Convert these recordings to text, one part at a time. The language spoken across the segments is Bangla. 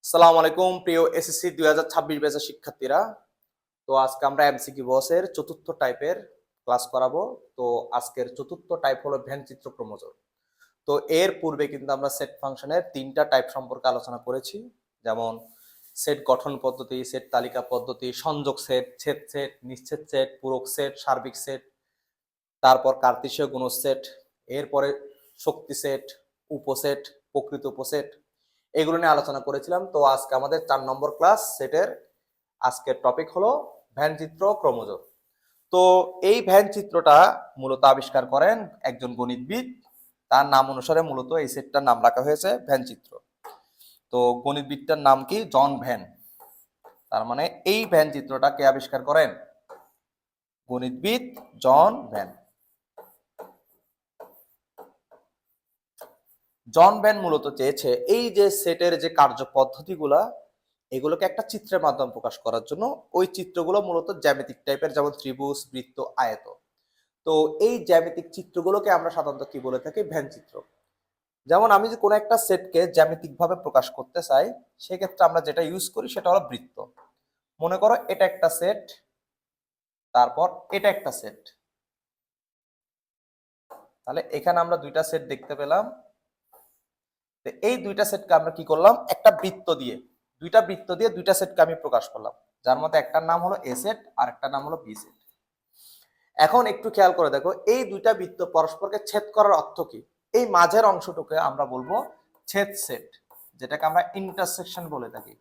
আসসালামু আলাইকুম প্রিয় এসএসসি 2026 ব্যাচের শিক্ষার্থীরা। তো আজকে আমরা এমসিকিউ বসের চতুর্থ টাইপের ক্লাস করাবো। তো আজকের চতুর্থ টাইপ হলো ভ্যান চিত্র ক্রমযোগ। তো এর পূর্বে কিন্তু আমরা সেট ফাংশনের তিনটা টাইপ সম্পর্কে আলোচনা করেছি, যেমন সেট গঠন পদ্ধতি, সেট তালিকা পদ্ধতি, সংযোগ সেট, ছেদ সেট, নিশ্ছেদ সেট, পূরক সেট, সার্বিক সেট, তারপর কার্তেশীয় গুণ সেট, এরপরে শক্তি সেট, উপসেট, প্রকৃত উপসেট, এগুলো নিয়ে আলোচনা করেছিলাম। তো আজকে আমাদের 4 নম্বর ক্লাস সেটের আজকের টপিক হলো ভ্যান চিত্র ক্রমযোগ। তো এই ভ্যান চিত্রটা মূলত আবিষ্কার করেন একজন গণিতবিদ। তার নাম অনুসারে মূলত এই সেটটার নাম রাখা হয়েছে ভ্যান চিত্র। তো গণিতবিদটার নাম কি? জন ভ্যান। তার মানে এই ভ্যান চিত্রটা কে আবিষ্কার করেন? গণিতবিদ জন ভ্যান। জন ভ্যান মূলত চেয়েছে এই যে সেটের যে কার্য পদ্ধতিগুলা, এগুলোকে একটা চিত্রের মাধ্যমে প্রকাশ করার জন্য। ওই চিত্রগুলো মূলত জ্যামিতিক টাইপের, যেমন ত্রিভুজ, বৃত্ত, আয়ত। তো এই জ্যামিতিক চিত্রগুলোকে আমরা সাধারণত কি বলে থাকি? ভ্যান চিত্র। যেমন আমি যদি কোনো একটা সেটকে জ্যামিতিক ভাবে প্রকাশ করতে চাই, সেক্ষেত্রে আমরা যেটা ইউজ করি সেটা হলো বৃত্ত। মনে করো এটা একটা সেট, তারপর এটা একটা সেট। তাহলে এখানে আমরা দুইটা সেট দেখতে পেলাম। এই দুইটা সেটকে আমরা কি করলাম? একটা বৃত্ত দিয়ে, দুইটা সেটকে আমি প্রকাশ করলাম, যার মধ্যে একটার নাম হলো এ সেট আর একটার নাম হলো বি সেট। এখন একটু খেয়াল করে দেখো, এই দুইটা বৃত্ত পরস্পরকে ছেদ করার অর্থ কি? এই মাঝের অংশটুকে আমরা বলবো ছেদ সেট, যেটাকে আমরা ইন্টারসেকশন বলে থাকি।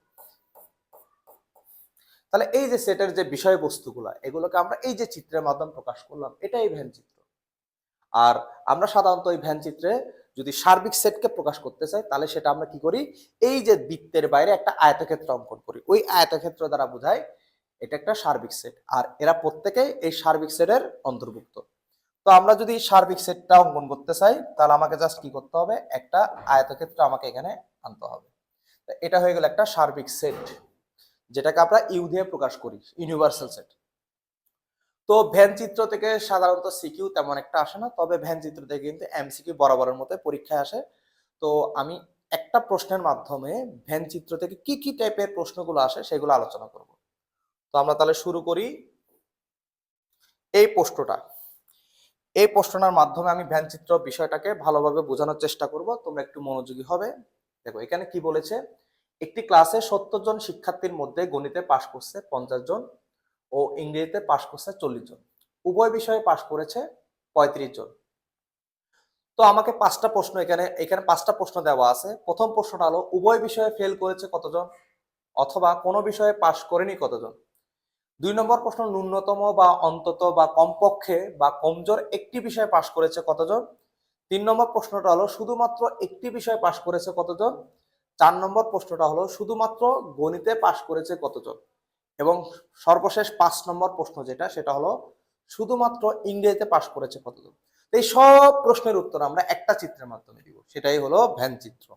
তাহলে এই যে সেটের যে বিষয়বস্তুগুলো, এগুলোকে আমরা এই যে চিত্রের মাধ্যমে প্রকাশ করলাম, এটাই ভ্যান চিত্র। আর আমরা সাধারণত এই ভ্যান চিত্রে যদি সার্বিক সেটকে প্রকাশ করতে চাই, তাহলে সেটা আমরা কি করি? এই যে বৃত্তের বাইরে একটা আয়তক্ষেত্র অঙ্কন করি। ওই আয়তক্ষেত্র দ্বারা বোঝায় এটা একটা সার্বিক সেট, আর এরা প্রত্যেকেই এই সার্বিক সেটের অন্তর্ভুক্ত। তো আমরা যদি সার্বিক সেটটা অঙ্কন করতে চাই, তাহলে আমাকে জাস্ট কি করতে হবে? একটা আয়তক্ষেত্র আমাকে এখানে আনতে হবে। এটা হয়ে গেল একটা সার্বিক সেট, যেটাকে আমরা ইউ দিয়ে প্রকাশ করি, ইউনিভার্সাল সেট। তো ভ্যান চিত্র থেকে সাধারণত সিকিউ তেমন একটা আসে না, তবে ভ্যান চিত্র থেকে কিন্তু এমসিকিউ বরাবরের মতো পরীক্ষায় আসে। তো আমি একটা প্রশ্নের মাধ্যমে ভ্যান চিত্র থেকে কি কি টাইপের প্রশ্নগুলো আসে সেগুলো আলোচনা করব। তো আমরা তাহলে শুরু করি এই প্রশ্নটা। এই প্রশ্নটার মাধ্যমে আমি ভ্যান চিত্র বিষয়টাকে ভালোভাবে বোঝানোর চেষ্টা করব, তোমরা একটু মনোযোগী হবে। দেখো এখানে কি বলেছে, একটি ক্লাসে 70 জন শিক্ষার্থীর মধ্যে গণিতে পাশ করছে 50 জন ও ইংরেজিতে পাশ করছে 40 জন। উভয় বিষয়ে পাশ করেছে 35 জন। তো আমাকে পাঁচটা প্রশ্ন এখানে এখানে পাঁচটা প্রশ্ন দেওয়া আছে। প্রথম প্রশ্নটা হলো, উভয় বিষয়ে ফেল করেছে কতজন, অথবা কোনো বিষয়ে পাশ করেনি কতজন। 2 নম্বর প্রশ্ন, ন্যূনতম বা অন্তত বা কমপক্ষে বা কমজোর একটি বিষয়ে পাশ করেছে কতজন। 3 নম্বর প্রশ্নটা হলো, শুধুমাত্র একটি বিষয়ে পাশ করেছে কতজন। 4 নম্বর প্রশ্নটা হলো, শুধুমাত্র গণিতে পাশ করেছে কতজন। এবং সর্বশেষ 5 নম্বর প্রশ্ন যেটা, সেটা হলো, শুধুমাত্র ইংরেজিতে পাশ করেছে কতজন। এই সব প্রশ্নের উত্তর আমরা একটা চিত্রের মাধ্যমে দিব, সেটাই হলো ভ্যান চিত্র।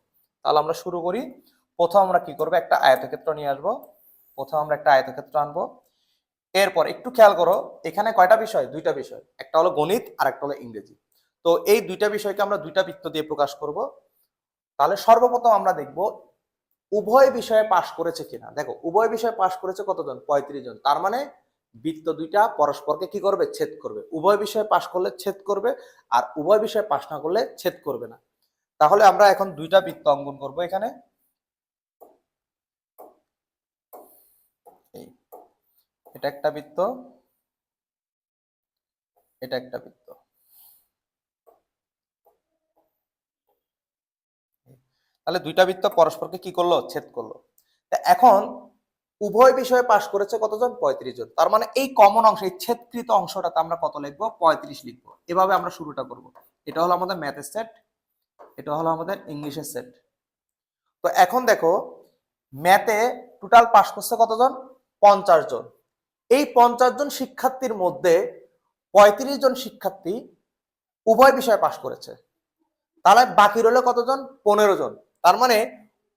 তাহলে আমরা শুরু করি। প্রথম আমরা কি করব? একটা আয়তক্ষেত্র নিয়ে আসবো। প্রথম আমরা একটা আয়তক্ষেত্র আনবো। এরপর একটু খেয়াল করো, এখানে কয়টা বিষয়? দুইটা বিষয়, একটা হলো গণিত আর একটা হলো ইংরেজি। তো এই দুইটা বিষয়কে আমরা দুইটা বৃত্ত দিয়ে প্রকাশ করব। তাহলে সর্বপ্রথম আমরা দেখব উভয় বিষয়ে পাশ করেছে কিনা। দেখো উভয় বিষয়ে পাশ করেছে কতজন? 35 জন। তার মানে বৃত্ত দুইটা পরস্পরকে কি করবে? ছেদ করবে। উভয় বিষয়ে পাশ করলে ছেদ করবে, আর উভয় বিষয়ে পাশ না করলে ছেদ করবে না। তাহলে আমরা এখন দুইটা বৃত্ত অঙ্কন করব এখানে। এটা একটা বৃত্ত, এটা একটা বৃত্ত। তাহলে দুইটা বৃত্ত পরস্পরকে কি করলো? ছেদ করলো। এখন উভয় বিষয়ে পাশ করেছে কতজন? 35 জন। তার মানে এই কমন অংশ, এই ছেদকৃত অংশটাতে আমরা কত লিখবো? 35 লিখবো। এভাবে আমরা শুরুটা করব। এটা হলো আমাদের ম্যাথের সেট, এটা হলো আমাদের ইংলিশের সেট। তো এখন দেখো, ম্যাথে টোটাল পাশ করছে কতজন? 50 জন। এই 50 জন শিক্ষার্থীর মধ্যে 35 জন শিক্ষার্থী উভয় বিষয়ে পাশ করেছে। তাহলে বাকি রইল কতজন? 15 জন। তার মানে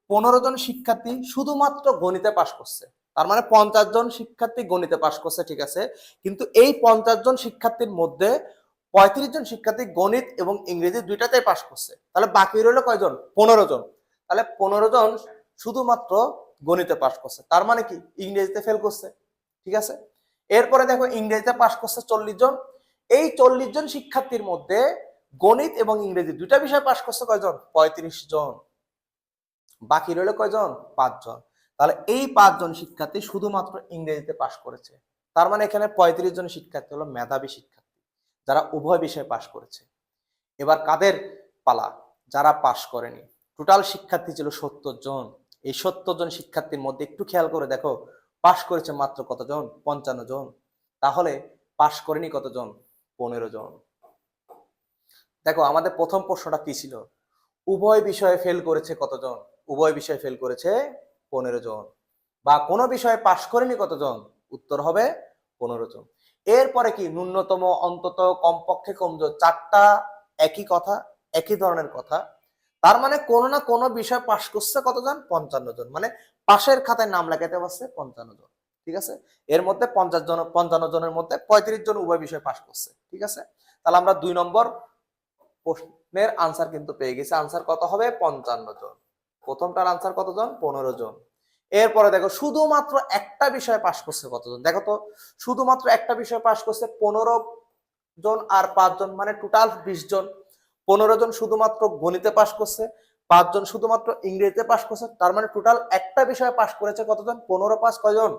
15 জন শিক্ষার্থী শুধুমাত্র গণিতে পাশ করছে। তার মানে 50 জন শিক্ষার্থী গণিতে পাশ করছে, ঠিক আছে। কিন্তু এই 50 জন শিক্ষার্থীর মধ্যে 35 জন শিক্ষার্থী গণিত এবং ইংরেজি দুইটাতেই পাশ করছে। তাহলে বাকি রইল কয়জন? 15 জন। তাহলে 15 জন শুধুমাত্র গণিতে পাশ করছে, তার মানে কি ইংরেজিতে ফেল করছে। ঠিক আছে, এরপরে দেখো ইংরেজিতে পাশ করছে 40 জন। এই 40 জন শিক্ষার্থীর মধ্যে গণিত এবং ইংরেজি দুইটা বিষয় পাশ করছে কয়জন? 35 জন। বাকি রইল কয়জন? 5 জন। তাহলে এই 5 জন শিক্ষার্থী শুধুমাত্র ইংরেজিতে পাশ করেছে। তার মানে এখানে 35 জন শিক্ষার্থী হলো মেধাবী শিক্ষার্থী, যারা উভয় বিষয়ে পাশ করেছে। এবার কাদের পালা? যারা পাশ করেনি। টোটাল শিক্ষার্থী ছিল 70 জন। এই 70 জন শিক্ষার্থীর মধ্যে একটু খেয়াল করে দেখো, পাশ করেছে মাত্র কতজন? 55 জন। তাহলে পাশ করেনি কতজন? 15 জন। দেখো আমাদের প্রথম প্রশ্নটা কি ছিল? উভয় বিষয়ে ফেল করেছে কতজন? উভয় বিষয়ে ফেল করেছে 15 জন। বা কোনো বিষয়ে পাশ করেনি কতজন? উত্তর হবে 15 জন। এরপরে কি ন্যূনতম, অন্তত, কমপক্ষে, কমজোর, চারটা একই কথা, একই ধরনের কথা। তার মানে কোনো না কোনো বিষয় পাশ করছে কতজন? 55 জন। মানে পাশের খাতায় নাম লাগাতে পারছে 55 জন। ঠিক আছে, এর মধ্যে 55 জনের মধ্যে 35 জন উভয় বিষয় পাশ করছে। ঠিক আছে, তাহলে আমরা 2 নম্বর প্রশ্নের আনসার কিন্তু পেয়ে গেছি। আনসার কত হবে? 55 জন। প্রথমটার আনসার কতজন? 15 জন। এরপরে দেখো শুধুমাত্র একটা বিষয় পাশ করছে কতজন? দেখো তো, শুধুমাত্র একটা বিষয় পাশ করছে 15 জন আর 5 জন, মানে টোটাল 20 জন। 15 জন শুধুমাত্র গণিতে পাশ করছে, 5 জন শুধুমাত্র ইংরেজিতে পাশ করছে। তার মানে টোটাল একটা বিষয়ে পাশ করেছে কতজন? 15 5 কয়জন?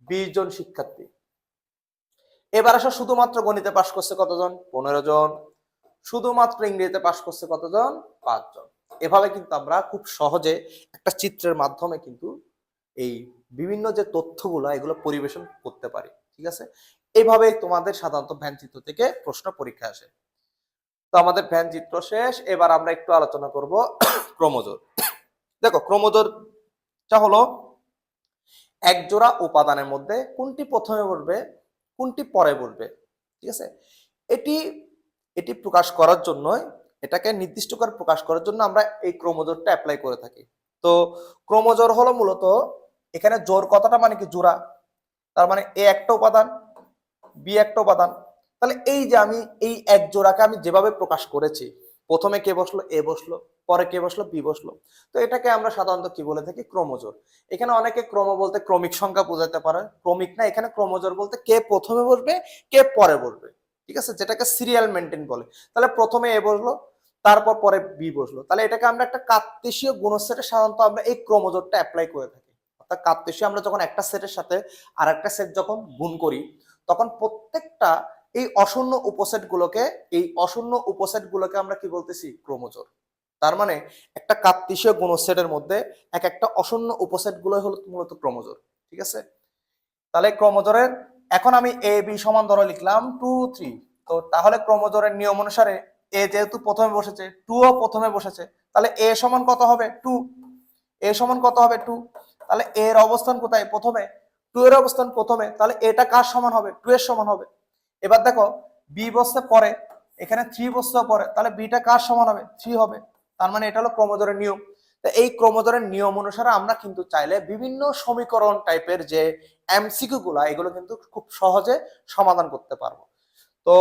20 জন শিক্ষার্থী। এবার আসো শুধুমাত্র গণিতে পাশ করছে কতজন? 15 জন। শুধুমাত্র ইংরেজিতে পাশ করছে কতজন? 5 জন। এভাবে কিন্তু আমরা খুব সহজে একটা চিত্রের মাধ্যমে কিন্তু এই বিভিন্ন যে তথ্যগুলো এগুলো পরিবেশন করতে পারি। ঠিক আছে, এইভাবে তোমাদের সাধারণত ভ্যান চিত্র থেকে প্রশ্ন পরীক্ষা আসে। তো আমাদের ভ্যান চিত্র শেষ, এবার আমরা একটু আলোচনা করব ক্রমজোর। দেখো ক্রমজোরটা হলো এক জোড়া উপাদানের মধ্যে কোনটি প্রথমে বসবে, কোনটি পরে বসবে। ঠিক আছে, এটি এটি প্রকাশ করার জন্য, এটাকে নির্দিষ্ট করে প্রকাশ করার জন্য আমরা এই ক্রমজোরটা অ্যাপ্লাই করে থাকি। তো ক্রমজোর হলো মূলত এখানে জোর কথাটা মানে কি? জোড়া। তার মানে এ একটা উপাদান, বি একটা উপাদান। তাহলে এই যে আমি এই এক জোড়াকে আমি যেভাবে প্রকাশ করেছি, প্রথমে কে বসলো? এ বসলো, পরে কে বসলো? বি বসলো। তো এটাকে আমরা সাধারণত কি বলে থাকি? ক্রমজোর। এখানে অনেকে ক্রম বলতে ক্রমিক সংখ্যা বোঝাতে পারে, ক্রমিক না, এখানে ক্রমজোর বলতে কে প্রথমে বসবে, কে পরে বসবে। ঠিক আছে, যেটাকে সিরিয়াল মেনটেন বলে। তাহলে প্রথমে এ বসলো, তারপর পরে বি বসলো। তাহলে এটাকে আমরা একটা কার্তেশীয় গুণসেটে সাধারণত আমরা এই ক্রমজোরটা অ্যাপ্লাই করে থাকি। অর্থাৎ কার্তেশীয় আমরা যখন একটা সেটের সাথে আর একটা সেট যখন গুণ করি, তখন প্রত্যেকটা এই অশূন্য উপসেটগুলোকে আমরা কি বলতেছি? ক্রমজোর। তার মানে একটা কার্তেশীয় গুণসেটের মধ্যে এক একটা অশূন্য উপসেট গুলো হলো মূলত ক্রমজোর। ঠিক আছে, তাহলে ক্রমজোরের এখন আমি এ বি সমান ধরো লিখলাম 2 3। তো তাহলে ক্রমজোরের নিয়ম অনুসারে এ যেহেতু প্রথমে বসেছে, 2 ও প্রথমে বসেছে, তাহলে এ সমান কত হবে? 2। এ সমান কত হবে? 2। তাহলে এর অবস্থান কোথায়? প্রথমে। 2 এর অবস্থান প্রথমে, তাহলে এটা কার সমান হবে? 2 এর সমান হবে। এবার দেখো বি বসছে পরে, এখানে 3 বসছে পরে, তাহলে বিটা কার সমান হবে? 3 হবে। তার মানে এটা হলো ক্রমজোরের নিয়ম। তো এই ক্রমজোরের নিয়ম অনুসারে আমরা কিন্তু চাইলে বিভিন্ন সমীকরণ টাইপের যে এমসিকিউ গুলা, এগুলো কিন্তু খুব সহজে সমাধান করতে পারবো। তো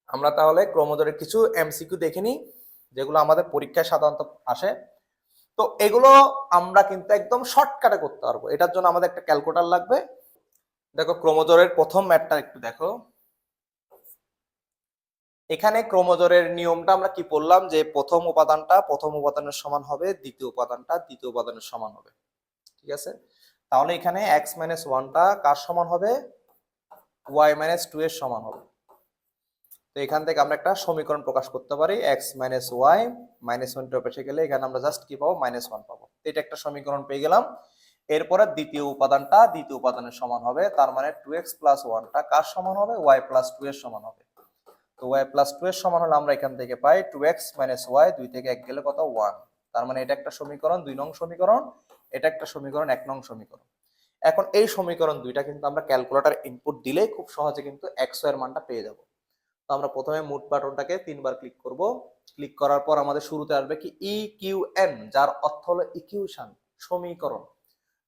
আমরা তাহলে ক্রমজোরের কিছু এমসিকিউ দেখে নিই, যেগুলো আমাদের পরীক্ষায় সাধারণত আসে। তো এগুলো আমরা কিন্তু একদম শর্টকাটে করতে পারবো। এটার জন্য আমাদের একটা ক্যালকুলেটর লাগবে। দেখো ক্রমজোরের প্রথম ম্যাথটা একটু দেখো। এখানে ক্রমজোরের নিয়মটা আমরা কি পড়লাম? যে প্রথম উপাদানটা প্রথম উপাদানের সমান হবে, দ্বিতীয় উপাদানটা দ্বিতীয় উপাদানের সমান হবে। ঠিক আছে, তাহলে এখানে x - 1টা কার সমান হবে? y - 2 এর সমান হবে। তো এখান থেকে আমরা একটা সমীকরণ প্রকাশ করতে পারি, x - y -1 পাশে গেলে এখানে আমরা জাস্ট কি পাবো? -1 পাবো। এটা একটা সমীকরণ পেয়ে গেলাম। এরপরে দ্বিতীয় উপাদানটা দ্বিতীয় উপাদানের সমান হবে, তার মানে 2x + 1টা কার সমান হবে? y + 2 এর সমান হবে। তো y + 2 এর সমান হলে আমরা এখান থেকে পাই 2x - y, 2 থেকে 1 গেলে কত? 1। তার মানে এটা একটা সমীকরণ, 2 নং সমীকরণ, এটা একটা সমীকরণ, 1 নং সমীকরণ। এখন এই সমীকরণ দুইটা কিন্তু আমরা ক্যালকুলেটর ইনপুট দিলে খুব সহজে কিন্তু x y এর মানটা পেয়ে যাব। তো আমরা প্রথমে মুভ বাটনটাকে 3 বার ক্লিক করব। ক্লিক করার পর আমাদের শুরুতে আসবে কি? ইকিউএন, যার অর্থ হলো ইকুয়েশন, সমীকরণ।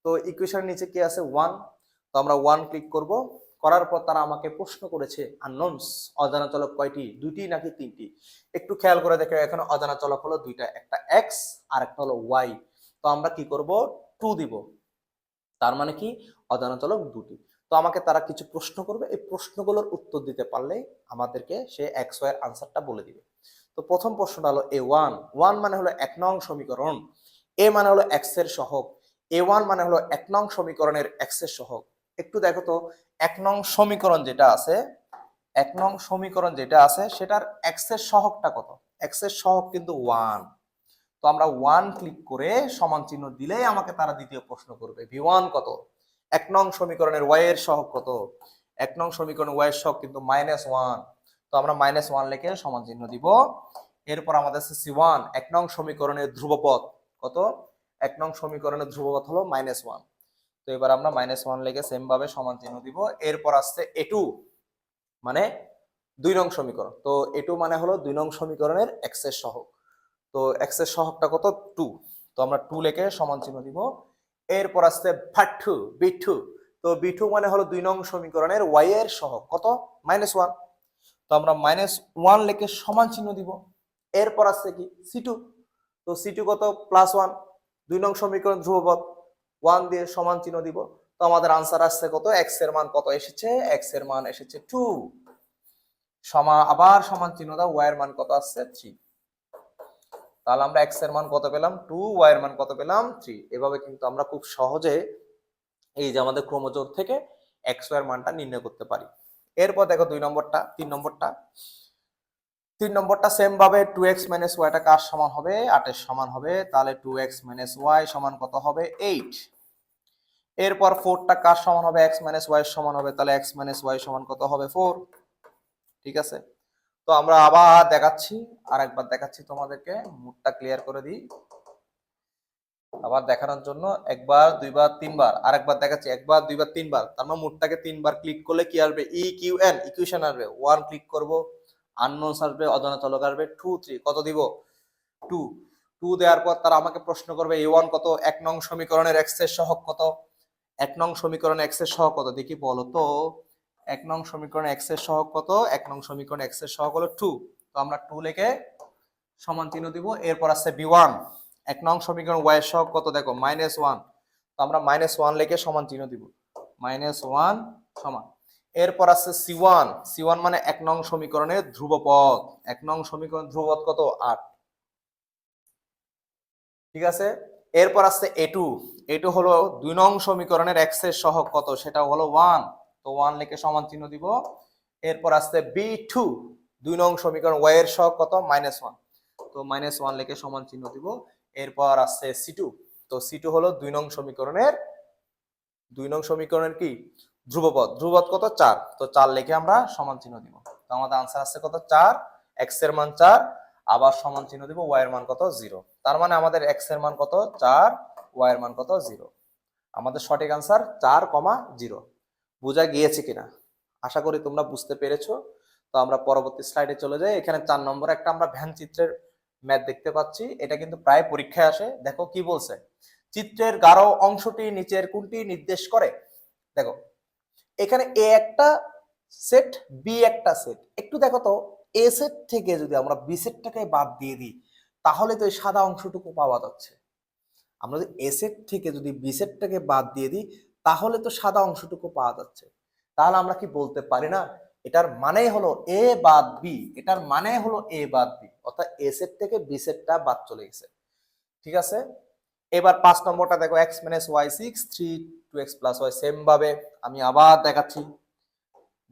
তো ইকুয়েশনের নিচে কি আছে? 1। তো আমরা 1 ক্লিক করব। করার পর তারা আমাকে প্রশ্ন করেছে আননোনস, অজানা চলক কয়টি? 2টি নাকি 3টি? একটু খেয়াল করে দেখো, এখানে অজানা চলক হলো 2টা, একটা x আর একটা হলো y। তো আমরা কি করব, 2 দিব। তার মানে কি, অজানা চলক দুটি। তো আমাকে তারা কিছু প্রশ্ন করবে, এই প্রশ্নগুলোর উত্তর দিতে পারলেই আমাদেরকে সে এক্স ওয়াই এর আনসারটা বলে দিবে। তো প্রথম প্রশ্নটা হলো A1, 1 মানে হলো 1 নং সমীকরণ, এ মানে হলো এক্স এর সহগ, A1 মানে হলো 1 নং সমীকরণের এক্স এর সহগ। একটু দেখো তো 1 নং সমীকরণ যেটা আছে, 1 নং সমীকরণ যেটা আছে সেটার এক্স এর সহগটা কত? এক্স এর সহগ কিন্তু 1। তো আমরা 1 ক্লিক করে সমান চিহ্ন দিলেই আমাকে তারা দ্বিতীয় প্রশ্ন করবে V1 কত? 1 নং সমীকরণের y এর সহগ কত? 1 নং সমীকরণের y এর সহগ কিন্তু -1। তো আমরা -1 লিখে সমান চিহ্ন দিব। এরপর আমাদের আছে C1, 1 নং সমীকরণের ধ্রুবপদ কত? 1 নং সমীকরণের ধ্রুবপদ হলো -1। তো এবার আমরা -1 লিখে সেম ভাবে সমান চিহ্ন দিব। এরপর আসছে A2, মানে 2 নং সমীকরণ। তো A2 মানে হলো 2 নং সমীকরণের x এর সহগ। তো x এর সহগটা কত? 2। তো আমরা 2 লিখে সমান চিহ্ন দিব। এরপর আসছে B2। তো B2 মানে হলো 2 নং সমীকরণের y এর সহগ কত? -1। তো আমরা -1 লিখে সমান চিহ্ন দিব। এরপর আসছে কি C2। তো C2 কত? +1, 2 নং সমীকরণ ধ্রুবপদ, 1 দিয়ে সমান চিহ্ন দিব। তো আমাদের আনসার আসছে কত? x এর মান কত এসেছে? x এর মান এসেছে 2। আবার সমান চিহ্ন দাও, y এর মান কত আসছে? 3। তাহলে আমরা x এর মান কত পেলাম? 2, y এর মান কত পেলাম? 3। এভাবে কিন্তু আমরা খুব সহজে এই যে আমাদের ক্রমজোড় থেকে x y এর মানটা নির্ণয় করতে পারি। এরপর দেখো 3 নম্বরটা সেম ভাবে 2x - y টা কার সমান হবে? 8 এর সমান হবে। তাহলে 2x - y সমান কত হবে? 8। এরপর 4 টা কার সমান হবে? x - y এর সমান হবে। তাহলে x - y সমান কত হবে? 4। ঠিক আছে। তো আমরা আবার দেখাচ্ছি, আরেকবার দেখাচ্ছি তোমাদেরকে, মুডটা ক্লিয়ার করে দিই। আবার দেখানোর জন্য একবার, দুইবার, তিনবার, আরেকবার দেখাচ্ছি, একবার, দুইবার, তিনবার। তার মানে মুডটাকে তিনবার ক্লিক করলে কি আসবে? EQN, ইকুয়েশন আসবে। 1 ক্লিক করব, আননোনস আসবে, অজানা চলক আসবে। 2, 3 কত দিব? 2। 2 দেওয়ার পর তারা আমাকে প্রশ্ন করবে A1 কত? 1 নং সমীকরণের x এর সহগ কত? 1 নং সমীকরণের x এর সহগ কত? দেখি বলো তো। 1 নং সমীকরণের x এর সহগ কত? 1 নং সমীকরণের x এর সহগ হলো 2। তো আমরা 2 লিখে সমান চিহ্ন দিব। এরপর আছে B1, 1 নং সমীকরণ y এর সহগ কত? দেখো -1। তো আমরা -1 লিখে সমান চিহ্ন দিব। -1 সমান। এরপর আছে C1 মানে 1 নং সমীকরণের ধ্রুবপদ। 1 নং সমীকরণ ধ্রুবপদ কত? 8। ঠিক আছে। এরপর আছে A2 হলো 2 নং সমীকরণের x এর সহগ কত? সেটা হলো 1। তো 1 লিখে সমান চিহ্ন দিব। এরপর আছে B2, 2 নং সমীকরণ y এর সহগ কত? -1। তো -1 লিখে সমান চিহ্ন দিব। এরপর আছে C2। তো C2 হলো 2 নং সমীকরণের কি? ধ্রুবপদ কত? 4। তো 4 লিখে আমরা সমান চিহ্ন দিব। তো আমাদের আনসার আছে কত? 4। x এর মান 4, আবার সমান চিহ্ন দিব, y এর মান কত? 0। তার মানে আমাদের x এর মান কত? 4, y এর মান কত? 0। আমাদের সঠিক আনসার 4, 0। বোঝা গিয়েছে কিনা? আশা করি তোমরা বুঝতে পেরেছো। তো আমরা পরবর্তী স্লাইডে চলে যাই। এখানে 4 নম্বরে একটা আমরা ভ্যান চিত্রের ম্যাথ দেখতে পাচ্ছি। এটা কিন্তু প্রায় পরীক্ষায় আসে। দেখো কি বলছে, চিত্রের গাঢ় অংশটি নিচের কোনটি নির্দেশ করে? দেখো এখানে এ একটা সেট, বি একটা সেট। একটু দেখো তো, এ সেট থেকে যদি আমরা বি সেটটাকে বাদ দিয়ে দিই, তাহলে তো এই সাদা অংশটুকু পাওয়া যাচ্ছে। আমরা যদি এ সেট থেকে যদি বি সেটটাকে বাদ দিয়ে দিই, তাহলে তো সাদা অংশটুকু পাওয়া যাচ্ছে। তাহলে আমরা কি বলতে পারি না, এটার মানে হলো এ বাদ বি, এটার মানে হলো এ বাদ বি, অর্থাৎ এ সেট থেকে বি সেটটা বাদ চলে গেছে। ঠিক আছে। এবার 5 নম্বরটা দেখো, x - y 6, 3 2x + y। Same ভাবে আমি আবার দেখাচ্ছি,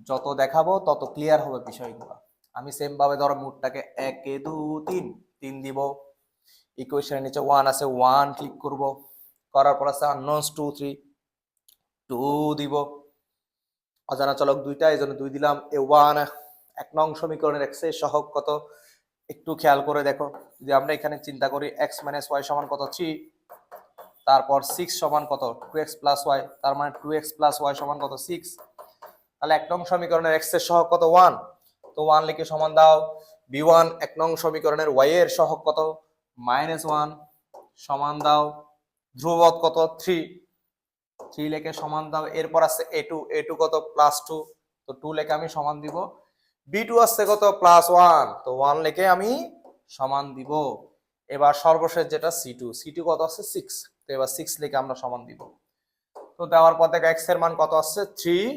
যত দেখাবো তত ক্লিয়ার হবে বিষয়গুলো। আমি সেম ভাবে ধরো মুডটাকে 1 2 3 3 দিব। ইকুয়েশনের নিচে 1 আছে, 1 ক্লিক করব। করার পর আছে আননোনস 2 3, 2 দিব। অজানা চলক দুইটা, এই জন্য 2 দিলাম। A1, 1 নং সমীকরণের x এর সহগ কত? একটু খেয়াল করে দেখো, যদি আমরা এখানে চিন্তা করি x - y সমান কত? 3। তারপর 6 সমান কত? 2x + y। তার মানে 2x + y সমান কত? 6। তাহলে 1 নং সমীকরণের x এর সহগ কত? 1। তো 1 লিখে সমান দাও। B1, 1 নং সমীকরণের y এর সহগ কত? -1 সমান দাও। ধ্রুবপদ কত? 3। 3 লিখে সমান দাও। এরপর আছে A2 কত? +2। তো 2 লিখে আমি সমান দিব। B2 আসছে কত? +1। তো 1 লিখে আমি সমান দিব। এবার সর্বশেষ যেটা C2 কত আছে 6, তো এবার 6 লিখে আমরা সমান দিব। তো দেওয়ার পর থেকে x এর মান কত আসছে 3,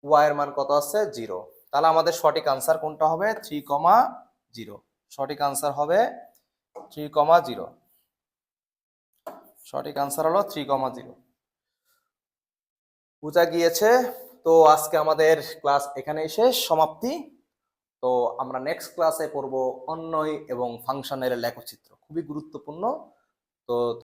y এর মান কত আছে 0। তাহলে আমাদের সঠিক আনসার কোনটা হবে 3,0। সঠিক আনসার হবে 3,0। সঠিক আনসার হলো 3,0। বোঝা গিয়েছে? তো আজকে আমাদের ক্লাস এখানেই শেষ, সমাপ্তি। তো আমরা নেক্সট ক্লাসে পড়ব অন্বয় এবং ফাংশনের লেখচিত্র, খুবই গুরুত্বপূর্ণ। তো